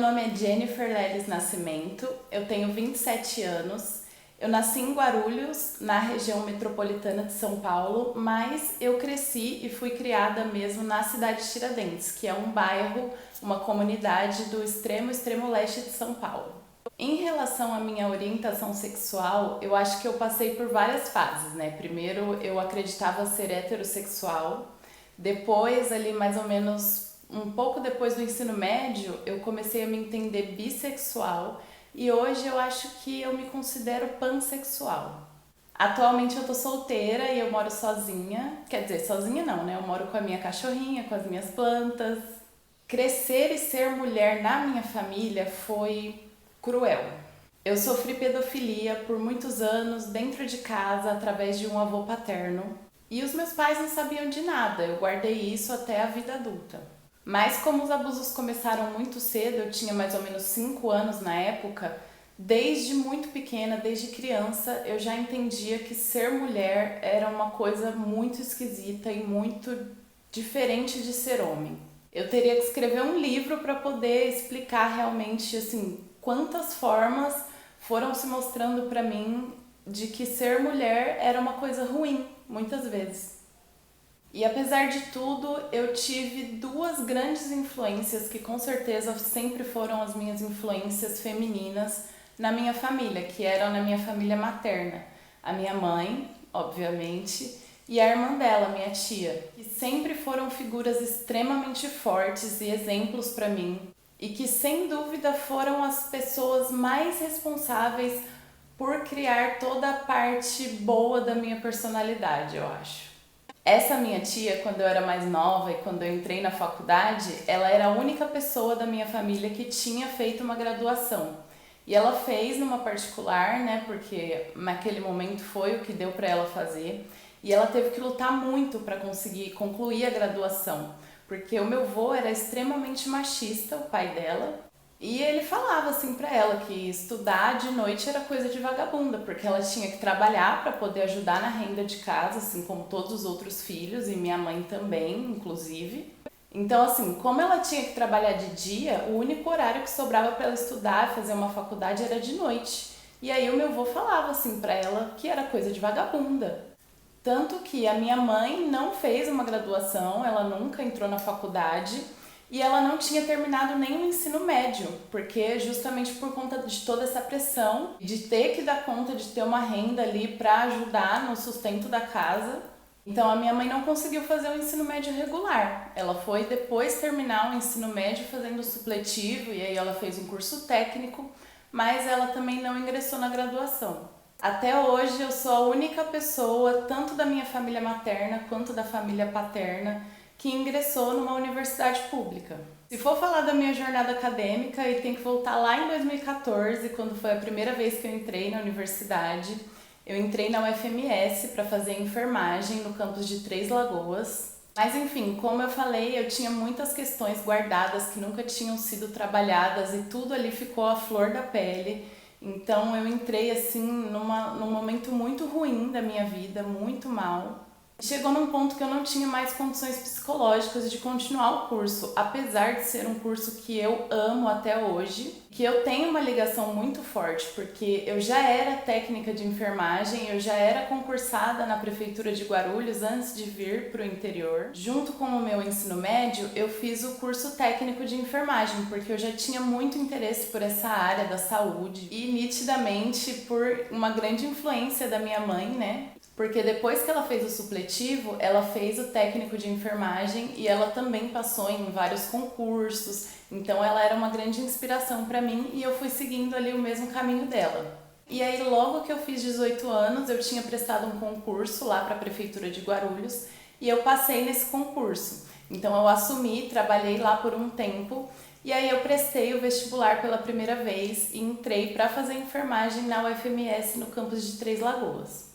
nome é Jennifer Lelis Nascimento, eu tenho 27 anos, eu nasci em Guarulhos, na região metropolitana de São Paulo, mas eu cresci e fui criada mesmo na cidade de Tiradentes, que é um bairro, uma comunidade do extremo leste de São Paulo. Em relação à minha orientação sexual, eu acho que eu passei por várias fases, né? Primeiro eu acreditava ser heterossexual, depois ali mais ou menos um pouco depois do ensino médio, eu comecei a me entender bissexual e hoje eu acho que eu me considero pansexual. Atualmente eu tô solteira e eu moro sozinha, quer dizer, sozinha não, né? Eu moro com a minha cachorrinha, com as minhas plantas. Crescer e ser mulher na minha família foi cruel. Eu sofri pedofilia por muitos anos dentro de casa através de um avô paterno e os meus pais não sabiam de nada, eu guardei isso até a vida adulta. Mas como os abusos começaram muito cedo, eu tinha mais ou menos 5 anos na época, desde muito pequena, desde criança, eu já entendia que ser mulher era uma coisa muito esquisita e muito diferente de ser homem. Eu teria que escrever um livro para poder explicar realmente assim quantas formas foram se mostrando para mim de que ser mulher era uma coisa ruim, muitas vezes. E apesar de tudo, eu tive duas grandes influências que com certeza sempre foram as minhas influências femininas na minha família, que eram na minha família materna. A minha mãe, obviamente, e a irmã dela, minha tia, que sempre foram figuras extremamente fortes e exemplos para mim, e que sem dúvida foram as pessoas mais responsáveis por criar toda a parte boa da minha personalidade, eu acho. Essa minha tia, quando eu era mais nova e quando eu entrei na faculdade, ela era a única pessoa da minha família que tinha feito uma graduação. E ela fez numa particular, né, porque naquele momento foi o que deu para ela fazer. E ela teve que lutar muito para conseguir concluir a graduação, porque o meu avô era extremamente machista, o pai dela, e ele falava assim pra ela que estudar de noite era coisa de vagabunda, porque ela tinha que trabalhar para poder ajudar na renda de casa, assim como todos os outros filhos e minha mãe também, inclusive. Então, assim, como ela tinha que trabalhar de dia, o único horário que sobrava para ela estudar, fazer uma faculdade era de noite. E aí o meu avô falava assim pra ela que era coisa de vagabunda. Tanto que a minha mãe não fez uma graduação, ela nunca entrou na faculdade e ela não tinha terminado nem o ensino médio, porque justamente por conta de toda essa pressão, de ter que dar conta de ter uma renda ali para ajudar no sustento da casa. Então a minha mãe não conseguiu fazer o ensino médio regular. Ela foi depois terminar o ensino médio fazendo supletivo e aí ela fez um curso técnico, mas ela também não ingressou na graduação. Até hoje eu sou a única pessoa, tanto da minha família materna quanto da família paterna, que ingressou numa universidade pública. Se for falar da minha jornada acadêmica, eu tenho que voltar lá em 2014, quando foi a primeira vez que eu entrei na universidade. Eu entrei na UFMS para fazer enfermagem no campus de Três Lagoas. Mas enfim, como eu falei, eu tinha muitas questões guardadas que nunca tinham sido trabalhadas e tudo ali ficou à flor da pele. Então eu entrei assim num momento muito ruim da minha vida, muito mal. Chegou num ponto que eu não tinha mais condições psicológicas de continuar o curso, apesar de ser um curso que eu amo até hoje, que eu tenho uma ligação muito forte, porque eu já era técnica de enfermagem, eu já era concursada na prefeitura de Guarulhos antes de vir para o interior. Junto com o meu ensino médio, eu fiz o curso técnico de enfermagem, porque eu já tinha muito interesse por essa área da saúde e nitidamente por uma grande influência da minha mãe, né? Porque depois que ela fez o supletivo, ela fez o técnico de enfermagem e ela também passou em vários concursos. Então ela era uma grande inspiração para mim e eu fui seguindo ali o mesmo caminho dela. E aí logo que eu fiz 18 anos, eu tinha prestado um concurso lá para a prefeitura de Guarulhos e eu passei nesse concurso. Então eu assumi, trabalhei lá por um tempo e aí eu prestei o vestibular pela primeira vez e entrei para fazer enfermagem na UFMS no campus de Três Lagoas.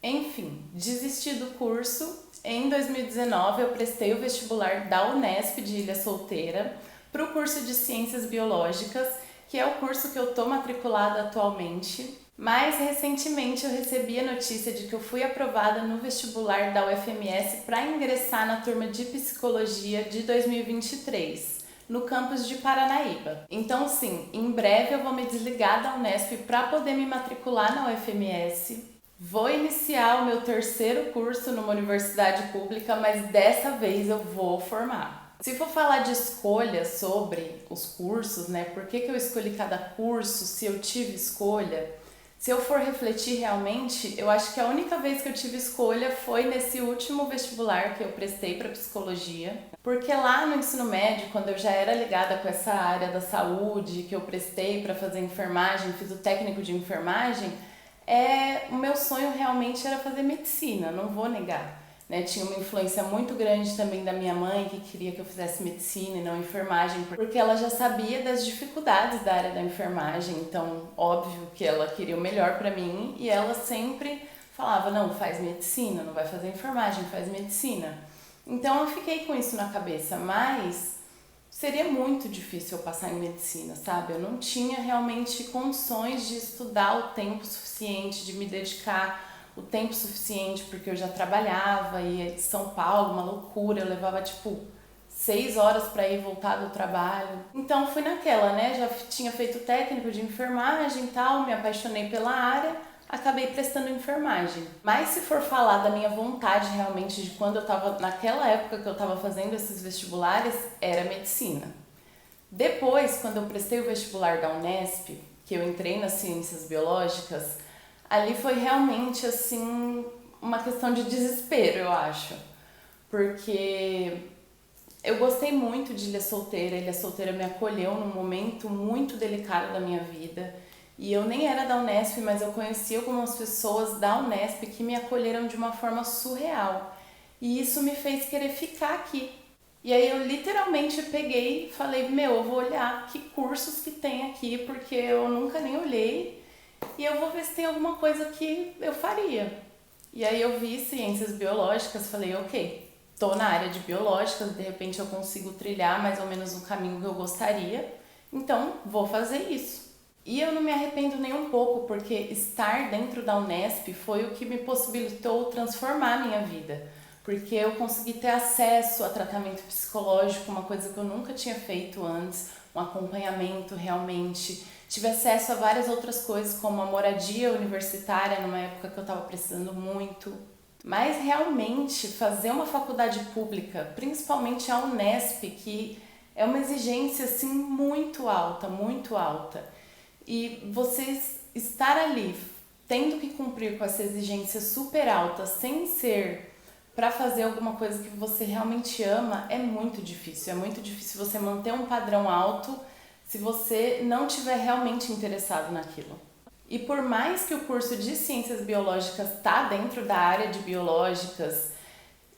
Enfim, desisti do curso. Em 2019 eu prestei o vestibular da Unesp de Ilha Solteira para o curso de Ciências Biológicas, que é o curso que eu estou matriculada atualmente. Mais recentemente eu recebi a notícia de que eu fui aprovada no vestibular da UFMS para ingressar na turma de Psicologia de 2023, no campus de Paranaíba. Então, sim, em breve eu vou me desligar da Unesp para poder me matricular na UFMS. Vou iniciar o meu terceiro curso numa universidade pública, mas dessa vez eu vou formar. Se for falar de escolha sobre os cursos, né? Por que eu escolhi cada curso, se eu tive escolha? Se eu for refletir realmente, eu acho que a única vez que eu tive escolha foi nesse último vestibular que eu prestei para psicologia. Porque lá no ensino médio, quando eu já era ligada com essa área da saúde, que eu prestei para fazer enfermagem, fiz o técnico de enfermagem, o meu sonho realmente era fazer medicina, não vou negar. Né? Tinha uma influência muito grande também da minha mãe, que queria que eu fizesse medicina e não enfermagem, porque ela já sabia das dificuldades da área da enfermagem, então óbvio que ela queria o melhor para mim e ela sempre falava, não, faz medicina, não vai fazer enfermagem, faz medicina. Então eu fiquei com isso na cabeça, mas seria muito difícil eu passar em medicina, sabe? Eu não tinha realmente condições de estudar o tempo suficiente, de me dedicar o tempo suficiente, porque eu já trabalhava, ia de São Paulo, uma loucura, eu levava tipo 6 horas para ir e voltar do trabalho. Então fui naquela, né? Já tinha feito técnico de enfermagem e tal, me apaixonei pela área, acabei prestando enfermagem. Mas se for falar da minha vontade realmente de quando eu tava, naquela época que eu tava fazendo esses vestibulares, era medicina. Depois, quando eu prestei o vestibular da Unesp, que eu entrei nas ciências biológicas, ali foi realmente assim uma questão de desespero, eu acho. Porque eu gostei muito de Ilha Solteira, Ilha Solteira me acolheu num momento muito delicado da minha vida. E eu nem era da Unesp, mas eu conheci algumas pessoas da Unesp que me acolheram de uma forma surreal. E isso me fez querer ficar aqui. E aí eu literalmente peguei e falei, eu vou olhar que cursos que tem aqui, porque eu nunca nem olhei. E eu vou ver se tem alguma coisa que eu faria. E aí eu vi ciências biológicas, falei, ok, tô na área de biológicas, de repente eu consigo trilhar mais ou menos o caminho que eu gostaria, então vou fazer isso. E eu não me arrependo nem um pouco, porque estar dentro da Unesp foi o que me possibilitou transformar a minha vida. Porque eu consegui ter acesso a tratamento psicológico, uma coisa que eu nunca tinha feito antes, um acompanhamento realmente. Tive acesso a várias outras coisas, como a moradia universitária, numa época que eu estava precisando muito. Mas realmente fazer uma faculdade pública, principalmente a Unesp, que é uma exigência assim muito alta, muito alta. E vocês estar ali tendo que cumprir com essa exigência super alta sem ser para fazer alguma coisa que você realmente ama é muito difícil. É muito difícil você manter um padrão alto se você não estiver realmente interessado naquilo. E por mais que o curso de Ciências Biológicas está dentro da área de biológicas,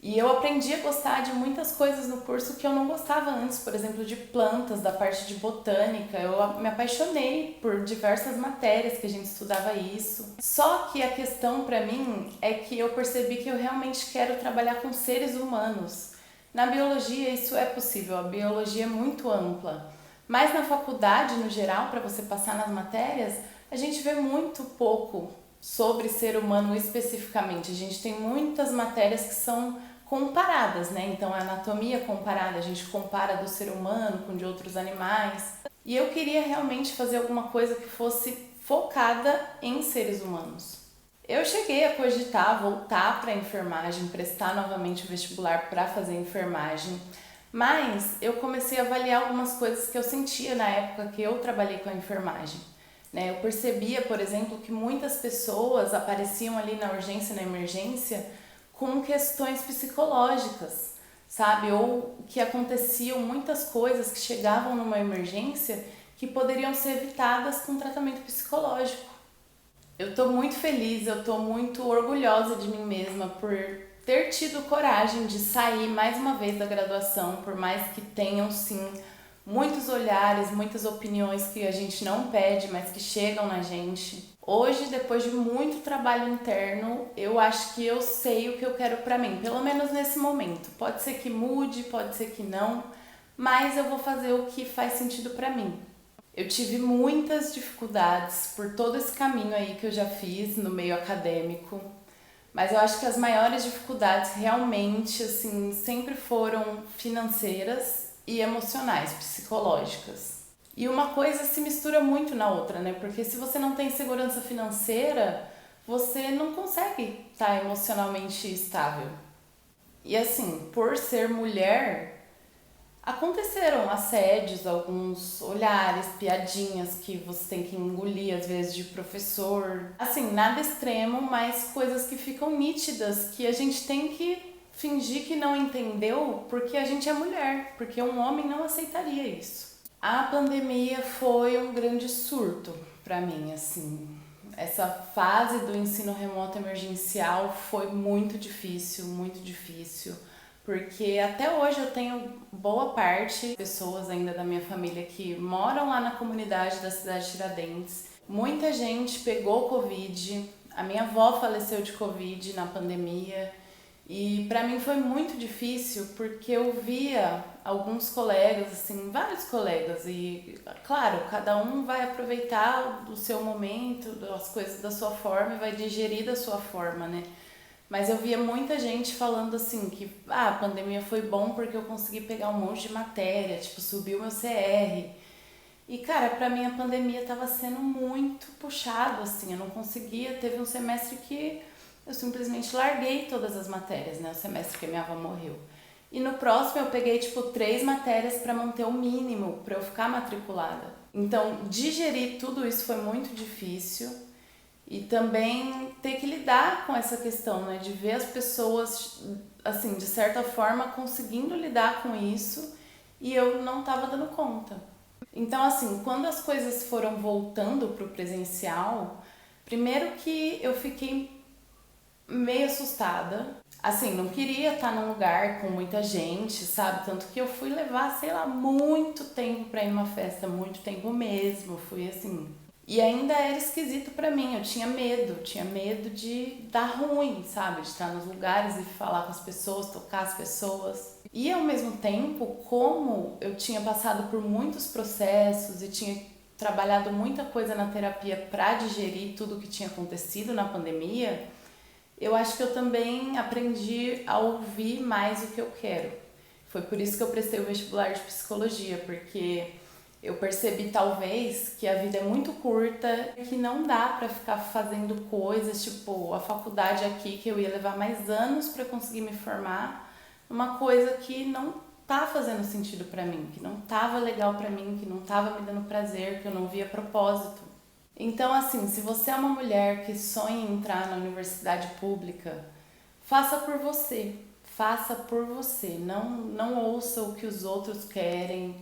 e eu aprendi a gostar de muitas coisas no curso que eu não gostava antes, por exemplo, de plantas, da parte de botânica. Eu me apaixonei por diversas matérias que a gente estudava isso. Só que a questão para mim é que eu percebi que eu realmente quero trabalhar com seres humanos. Na biologia isso é possível, a biologia é muito ampla. Mas na faculdade, no geral, para você passar nas matérias, a gente vê muito pouco sobre ser humano especificamente. A gente tem muitas matérias que são comparadas, né? Então a anatomia comparada, a gente compara do ser humano com de outros animais. E eu queria realmente fazer alguma coisa que fosse focada em seres humanos. Eu cheguei a cogitar voltar para a enfermagem, prestar novamente o vestibular para fazer enfermagem, mas eu comecei a avaliar algumas coisas que eu sentia na época que eu trabalhei com a enfermagem. Eu percebia, por exemplo, que muitas pessoas apareciam ali na urgência e na emergência com questões psicológicas, sabe? Ou que aconteciam muitas coisas que chegavam numa emergência que poderiam ser evitadas com tratamento psicológico. Eu estou muito feliz, eu estou muito orgulhosa de mim mesma por ter tido coragem de sair mais uma vez da graduação, por mais que tenham sim muitos olhares, muitas opiniões que a gente não pede, mas que chegam na gente. Hoje, depois de muito trabalho interno, eu acho que eu sei o que eu quero pra mim, pelo menos nesse momento. Pode ser que mude, pode ser que não, mas eu vou fazer o que faz sentido pra mim. Eu tive muitas dificuldades por todo esse caminho aí que eu já fiz no meio acadêmico, mas eu acho que as maiores dificuldades realmente, assim, sempre foram financeiras e emocionais, psicológicas. E uma coisa se mistura muito na outra, né? Porque se você não tem segurança financeira, você não consegue estar emocionalmente estável. E assim, por ser mulher, aconteceram assédios, alguns olhares, piadinhas que você tem que engolir às vezes de professor. Assim, nada extremo, mas coisas que ficam nítidas que a gente tem que fingir que não entendeu porque a gente é mulher, porque um homem não aceitaria isso. A pandemia foi um grande surto para mim, assim. Essa fase do ensino remoto emergencial foi muito difícil, porque até hoje eu tenho boa parte de pessoas ainda da minha família que moram lá na comunidade da cidade de Tiradentes. Muita gente pegou Covid, a minha avó faleceu de Covid na pandemia e para mim foi muito difícil porque eu via alguns colegas, assim, vários colegas e, claro, cada um vai aproveitar do seu momento, das coisas da sua forma e vai digerir da sua forma, né? Mas eu via muita gente falando assim que a pandemia foi bom porque eu consegui pegar um monte de matéria, tipo, subiu meu CR. E cara, pra mim a pandemia tava sendo muito puxado, assim, eu não conseguia, teve um semestre que eu simplesmente larguei todas as matérias, né, o semestre que a minha avó morreu. E no próximo eu peguei, tipo, 3 matérias pra manter o mínimo, pra eu ficar matriculada. Então, digerir tudo isso foi muito difícil. E também ter que lidar com essa questão, né, de ver as pessoas, assim, de certa forma, conseguindo lidar com isso e eu não estava dando conta. Então, assim, quando as coisas foram voltando para o presencial, primeiro que eu fiquei meio assustada. Assim, não queria estar num lugar com muita gente, sabe? Tanto que eu fui levar, sei lá, muito tempo pra ir numa festa, muito tempo mesmo. Fui assim. E ainda era esquisito pra mim, eu tinha medo de dar ruim, sabe? De estar nos lugares e falar com as pessoas, tocar as pessoas. E ao mesmo tempo, como eu tinha passado por muitos processos e tinha trabalhado muita coisa na terapia pra digerir tudo o que tinha acontecido na pandemia, eu acho que eu também aprendi a ouvir mais o que eu quero. Foi por isso que eu prestei o vestibular de psicologia, porque eu percebi talvez que a vida é muito curta, que não dá pra ficar fazendo coisas, tipo a faculdade aqui, que eu ia levar mais anos pra conseguir me formar, uma coisa que não tá fazendo sentido pra mim, que não tava legal pra mim, que não tava me dando prazer, que eu não via propósito. Então, assim, se você é uma mulher que sonha em entrar na universidade pública, faça por você. Faça por você. Não ouça o que os outros querem.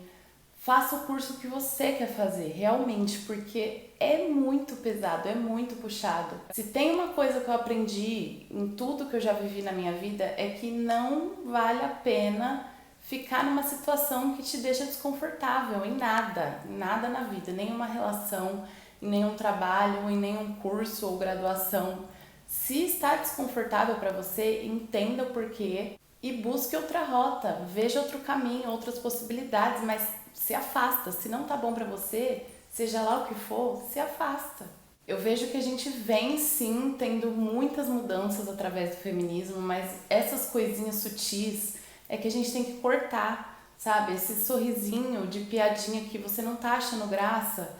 Faça o curso que você quer fazer, realmente, porque é muito pesado, é muito puxado. Se tem uma coisa que eu aprendi em tudo que eu já vivi na minha vida, é que não vale a pena ficar numa situação que te deixa desconfortável em nada na vida, nenhuma relação, em nenhum trabalho, em nenhum curso ou graduação. Se está desconfortável para você, entenda o porquê e busque outra rota, veja outro caminho, outras possibilidades, mas se afasta. Se não tá bom para você, seja lá o que for, se afasta. Eu vejo que a gente vem sim tendo muitas mudanças através do feminismo, mas essas coisinhas sutis é que a gente tem que cortar, sabe? Esse sorrisinho de piadinha que você não tá achando graça,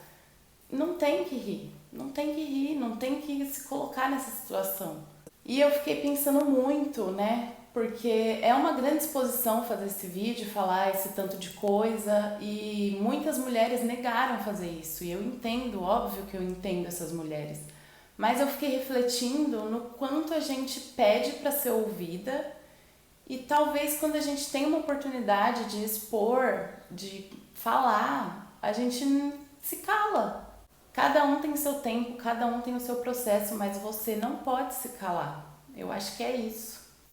não tem que rir, não tem que rir, não tem que se colocar nessa situação. E eu fiquei pensando muito, né? Porque é uma grande exposição fazer esse vídeo, falar esse tanto de coisa e muitas mulheres negaram fazer isso. E eu entendo, óbvio que eu entendo essas mulheres. Mas eu fiquei refletindo no quanto a gente pede para ser ouvida e talvez quando a gente tem uma oportunidade de expor, de falar, a gente se cala. Cada um tem seu tempo, cada um tem o seu processo, mas você não pode se calar. Eu acho que é isso.